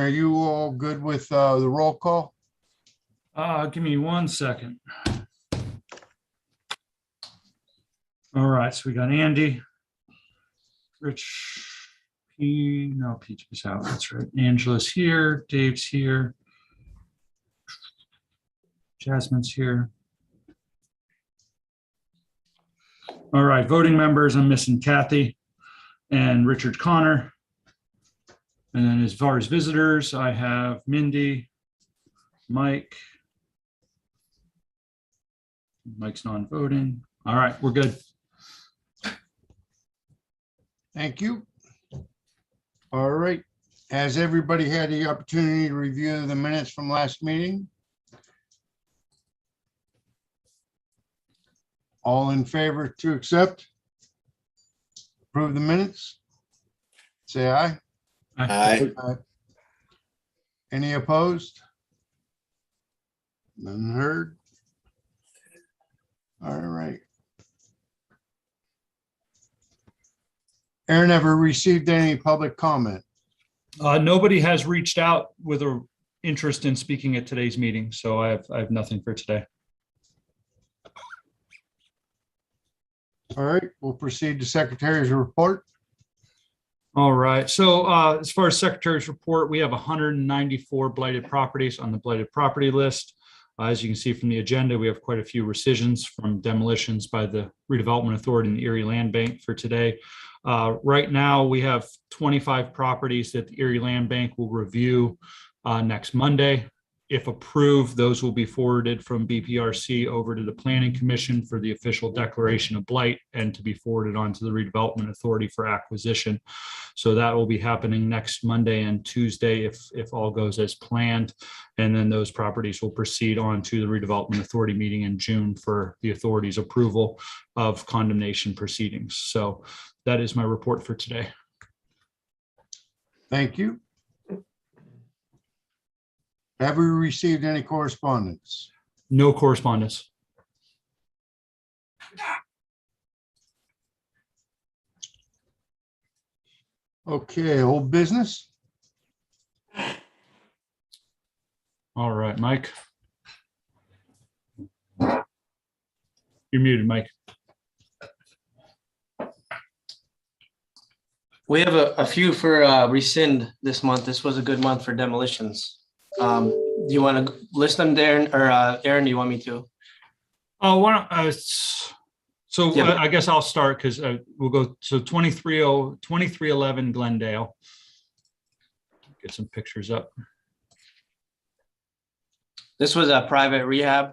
Aaron, are you all good with the roll call? Give me 1 second. All right, so we got Andy, Rich, Peach's out. That's right. Angela's here. Dave's here. Jasmine's here. All right, voting members. I'm missing Kathy and Richard Connor. And then as far as visitors, I have Mindy, Mike. Mike's non-voting. All right, we're good. Thank you. All right. Has everybody had the opportunity to review the minutes from last meeting? All in favor to accept? Approve the minutes? Say aye. Aye. Aye. Any opposed? None heard. All right. Aaron, ever received any public comment? Nobody has reached out with an interest in speaking at today's meeting, so I have nothing for today. All right, we'll proceed to Secretary's report. All right, so as far as Secretary's report, we have 194 blighted properties on the blighted property list. As you can see from the agenda, we have quite a few rescissions from demolitions by the Redevelopment Authority and the Erie Land Bank for today. Right now, we have 25 properties that the Erie Land Bank will review next Monday. If approved, those will be forwarded from BPRC over to the Planning Commission for the official declaration of blight and to be forwarded on to the Redevelopment Authority for acquisition. So that will be happening next Monday and Tuesday if all goes as planned. And then those properties will proceed on to the Redevelopment Authority meeting in June for the authority's approval of condemnation proceedings. So that is my report for today. Thank you. Have we received any correspondence? No correspondence. Okay, old business. All right, Mike. You're muted, Mike. We have a few for rescind this month. This was a good month for demolitions. Do you want to list them there, or Aaron, do you want me to? Oh, why don't, so Yeah. I guess I'll start because we'll go, so 2311 Glendale. Get some pictures up. This was a private rehab.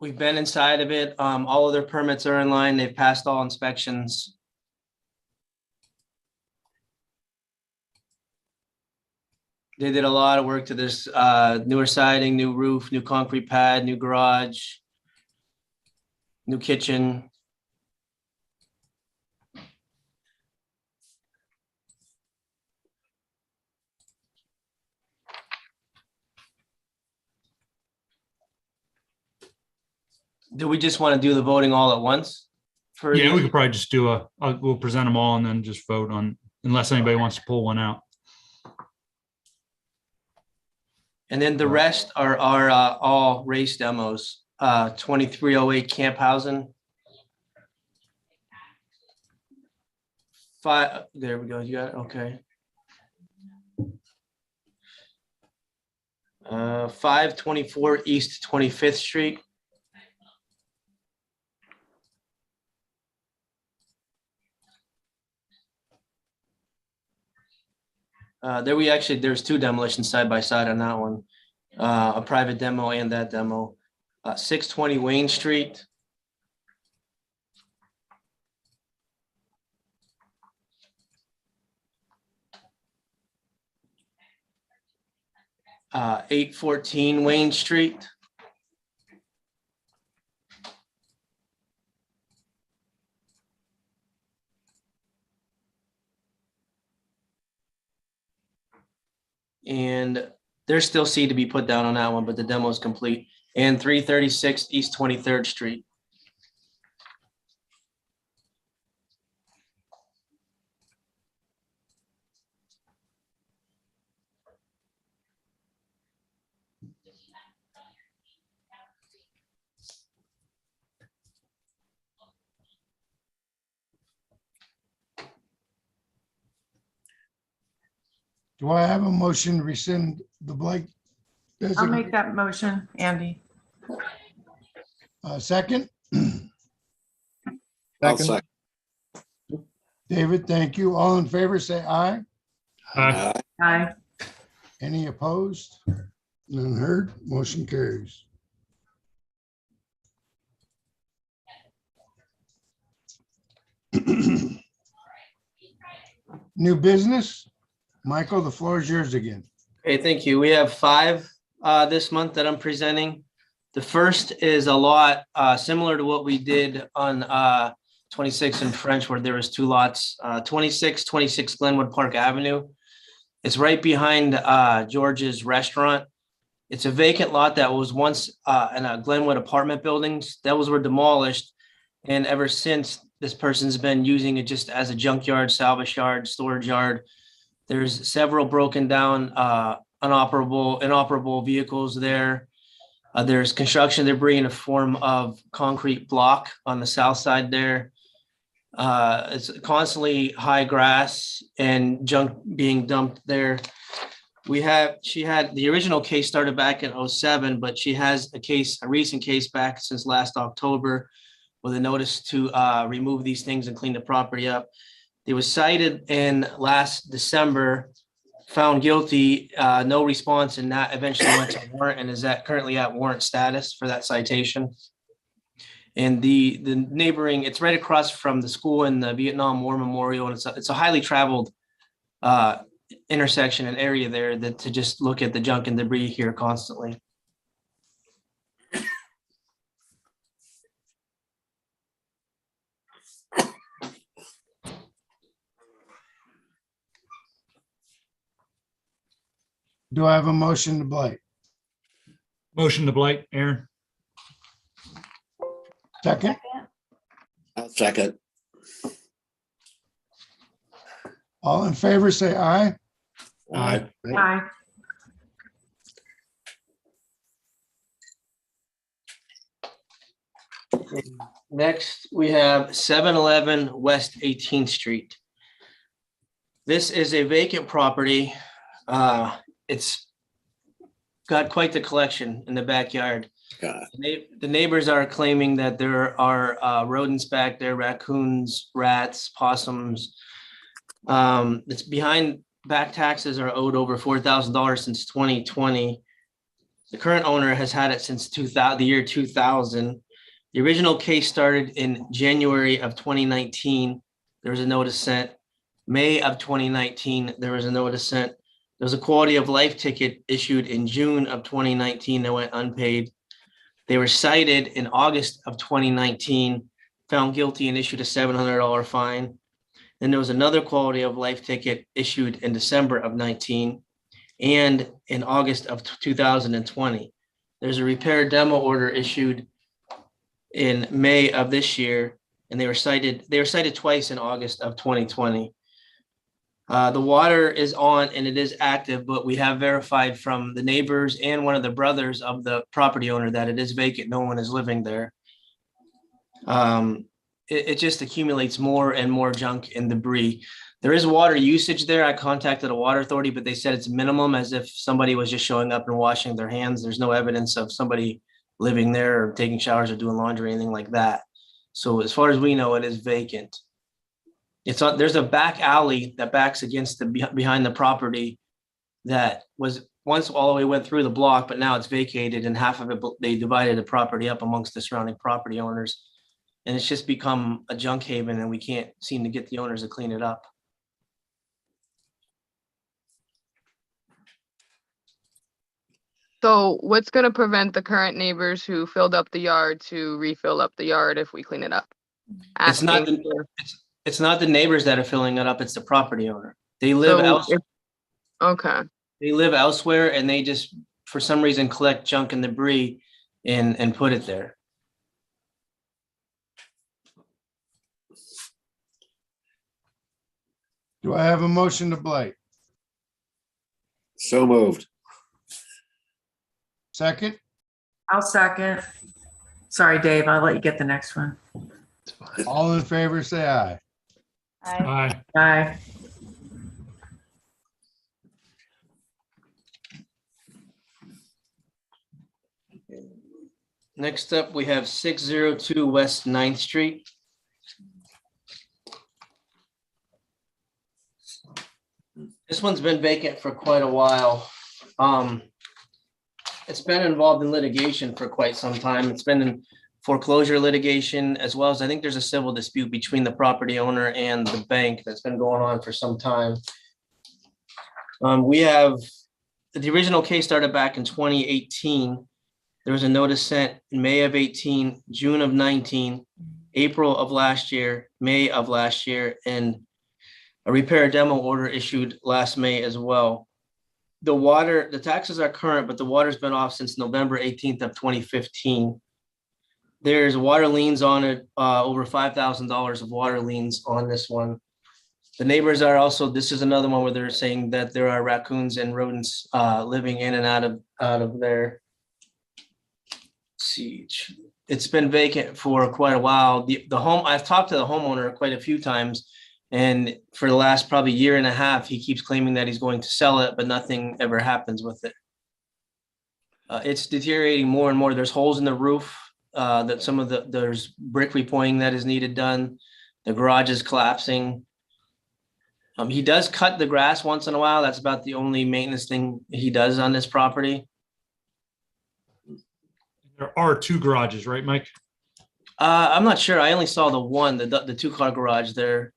We've been inside of it. All of their permits are in line. They've passed all inspections. They did a lot of work to this, newer siding, new roof, new concrete pad, new garage, new kitchen. Do we just want to do the voting all at once? Yeah, we could probably just do we'll present them all and then just vote on, unless anybody wants to pull one out. And then the rest are all race demos. 2308 Camp Housing. There we go. You got it. Okay. 524 East 25th Street. There's two demolitions side by side on that one. A private demo and that demo. 620 Wayne Street. Uh, 814 Wayne Street. And there's still seed to be put down on that one, but the demo is complete. And 336 East 23rd Street. Do I have a motion to rescind the Blight? I'll make that motion, Andy. Second? I'll Second. second. David, thank you. All in favor, say aye. Aye. Aye. Any opposed? None heard. Motion carries. New business? Michael, the floor is yours again. Okay, thank you. We have 5 this month that I'm presenting. The first is a lot similar to what we did on 26 in French, where there was 2 lots, 26 Glenwood Park Avenue. It's right behind George's Restaurant. It's a vacant lot that was once in a Glenwood apartment buildings. Those were demolished. And ever since, this person's been using it just as a junkyard, salvage yard, storage yard. There's several broken down, inoperable vehicles there. There's construction debris in the form of concrete block on the south side there. It's constantly high grass and junk being dumped there. She had the original case started back in 2007, but she has a recent case back since last October with a notice to remove these things and clean the property up. They was cited in last December, found guilty, no response, and that eventually went to warrant and is currently at warrant status for that citation. And the neighboring, it's right across from the school and the Vietnam War Memorial, and it's a highly traveled intersection and area there that to just look at the junk and debris here constantly. Do I have a motion to blight? Motion to blight, Aaron. Second? I'll second. All in favor, say aye. Aye. Aye. Next, we have 711 West 18th Street. This is a vacant property. It's got quite the collection in the backyard. God. The neighbors are claiming that there are rodents back there, raccoons, rats, possums. It's behind, back taxes are owed over $4,000 since 2020. The current owner has had it since the year 2000. The original case started in January of 2019. There was a notice sent. May of 2019, there was a notice sent. There was a quality of life ticket issued in June of 2019 that went unpaid. They were cited in August of 2019, found guilty and issued a $700 fine. Then there was another quality of life ticket issued in December of 19 and in August of 2020. There's a repair demo order issued in May of this year, and they were cited twice in August of 2020. The water is on and it is active, but we have verified from the neighbors and one of the brothers of the property owner that it is vacant. No one is living there. It just accumulates more and more junk and debris. There is water usage there. I contacted a water authority, but they said it's minimum, as if somebody was just showing up and washing their hands. There's no evidence of somebody living there or taking showers or doing laundry or anything like that. So as far as we know, it is vacant. There's a back alley that backs against behind the property that was once all the way went through the block, but now it's vacated, and half of it, they divided the property up amongst the surrounding property owners. And it's just become a junk haven, and we can't seem to get the owners to clean it up. So what's going to prevent the current neighbors who filled up the yard to refill up the yard if we clean it up? It's not Asking for- it's not the neighbors that are filling it up, it's the property owner. They live So elsewhere. Okay. They live elsewhere, and they just, for some reason, collect junk and debris and put it there. Do I have a motion to blight? So moved. Second? I'll second. Sorry, Dave, I'll let you get the next one. All in favor, say aye. Aye. Aye. Next up, we have 602 West 9th Street. This one's been vacant for quite a while. It's been involved in litigation for quite some time. It's been in foreclosure litigation, as well as I think there's a civil dispute between the property owner and the bank that's been going on for some time. We have, the original case started back in 2018. There was a notice sent in May of 18, June of 19, April of last year, May of last year, and a repair demo order issued last May as well. The taxes are current, but the water's been off since November 18th of 2015. There's water liens on it, over $5,000 of water liens on this one. The neighbors are also, this is another one where they're saying that there are raccoons and rodents living in and out of there. Siege. It's been vacant for quite a while. The home, I've talked to the homeowner quite a few times, and for the last probably year and a half, he keeps claiming that he's going to sell it, but nothing ever happens with it. It's deteriorating more and more. There's holes in the roof that there's brick repointing that is needed done. The garage is collapsing. He does cut the grass once in a while. That's about the only maintenance thing he does on this property. There are 2 garages, right, Mike? I'm not sure. I only saw the one, the 2-car garage there.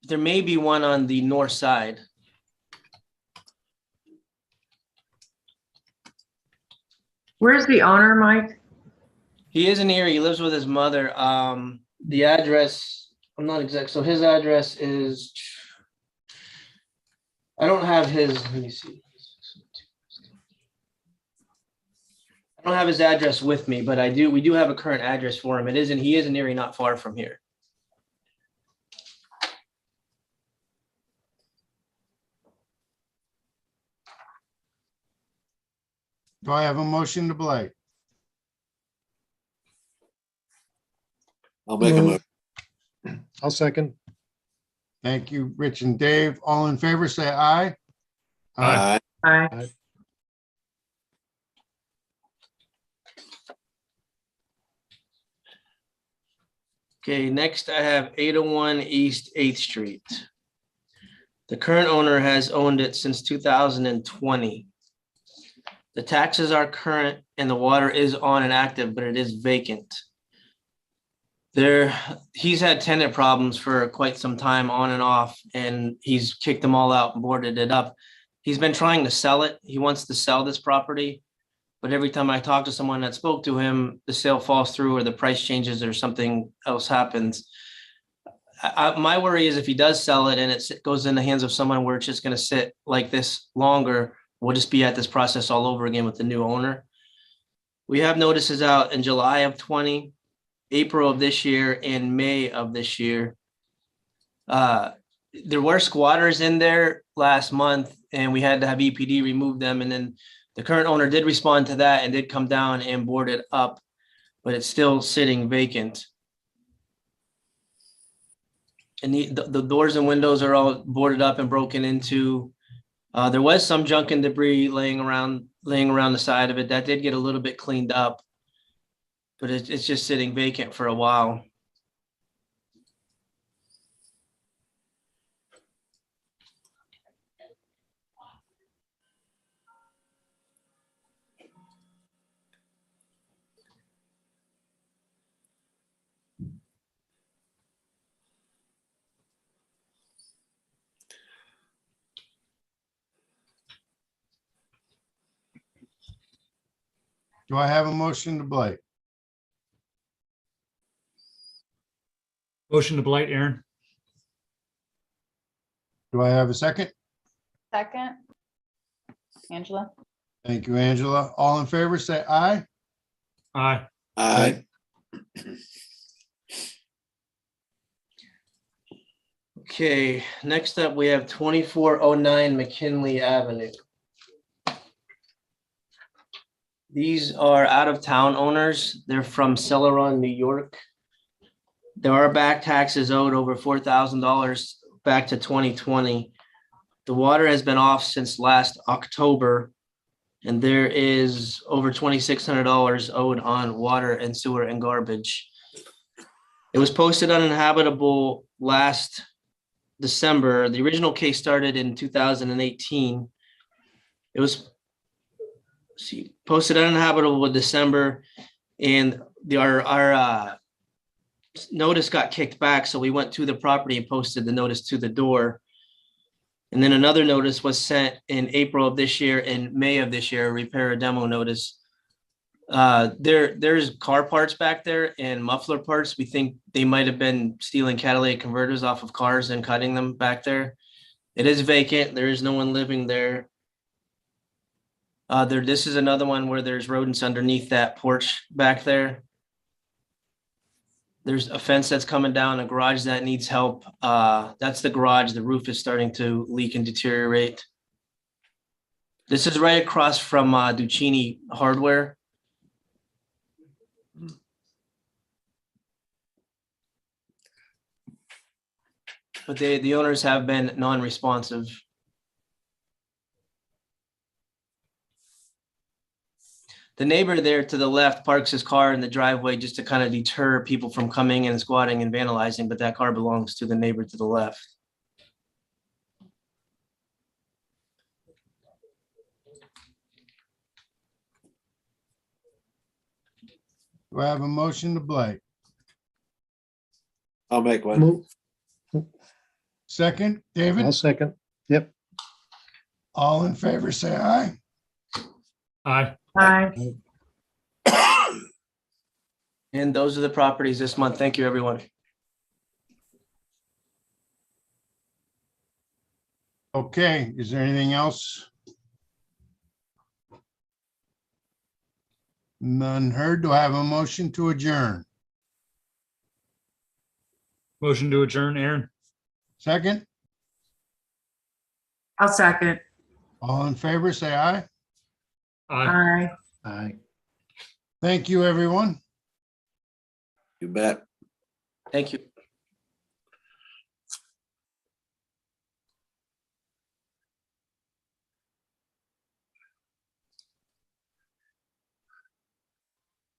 There may be one on the north side. Where's the owner, Mike? He is in Erie. He lives with his mother. The address, I'm not exact. So his address is, I don't have his, let me see. I don't have his address with me, but we do have a current address for him. He is in Erie, not far from here. Do I have a motion to Blight? I'll make a motion. I'll second. Thank you, Rich and Dave. All in favor, say aye. Aye. Aye. Okay, next I have 801 East 8th Street. The current owner has owned it since 2020. The taxes are current and the water is on and active, but it is vacant. He's had tenant problems for quite some time on and off, and he's kicked them all out and boarded it up. He's been trying to sell it. He wants to sell this property, but every time I talk to someone that spoke to him, the sale falls through or the price changes or something else happens. My worry is if he does sell it and it goes in the hands of someone where it's just going to sit like this longer, we'll just be at this process all over again with the new owner. We have notices out in July of 20, April of this year, and May of this year. There were squatters in there last month and we had to have EPD remove them. And then the current owner did respond to that and did come down and board it up, but it's still sitting vacant. And the doors and windows are all boarded up and broken into. There was some junk and debris laying around the side of it. That did get a little bit cleaned up, but it's just sitting vacant for a while. Do I have a motion to Blight? Motion to Blight, Aaron. Do I have a second? Second. Angela? Thank you, Angela. All in favor, say aye. Aye. Aye. Okay, next up, we have 2409 McKinley Avenue. These are out-of-town owners. They're from Celeron, New York. There are back taxes owed over $4,000 back to 2020. The water has been off since last October. And there is over $2,600 owed on water and sewer and garbage. It was posted uninhabitable last December. The original case started in 2018. It was posted uninhabitable in December, and our notice got kicked back. So we went to the property and posted the notice to the door. And then another notice was sent in April of this year and May of this year, a repair or demo notice. There's car parts back there and muffler parts. We think they might have been stealing catalytic converters off of cars and cutting them back there. It is vacant. There is no one living there. This is another one where there's rodents underneath that porch back there. There's a fence that's coming down, a garage that needs help. That's the garage. The roof is starting to leak and deteriorate. This is right across from Duccini Hardware. But the owners have been non-responsive. The neighbor there to the left parks his car in the driveway just to kind of deter people from coming and squatting and vandalizing, but that car belongs to the neighbor to the left. Do I have a motion to blight? I'll make one. Move. Second, David? I'll second. Yep. All in favor, say aye. Aye. Aye. And those are the properties this month. Thank you, everyone. Okay, is there anything else? None heard. Do I have a motion to adjourn? Motion to adjourn, Aaron. Second, I'll second. all in favor, say aye. Aye. Aye. Aye. Thank you, everyone. You bet. Thank you.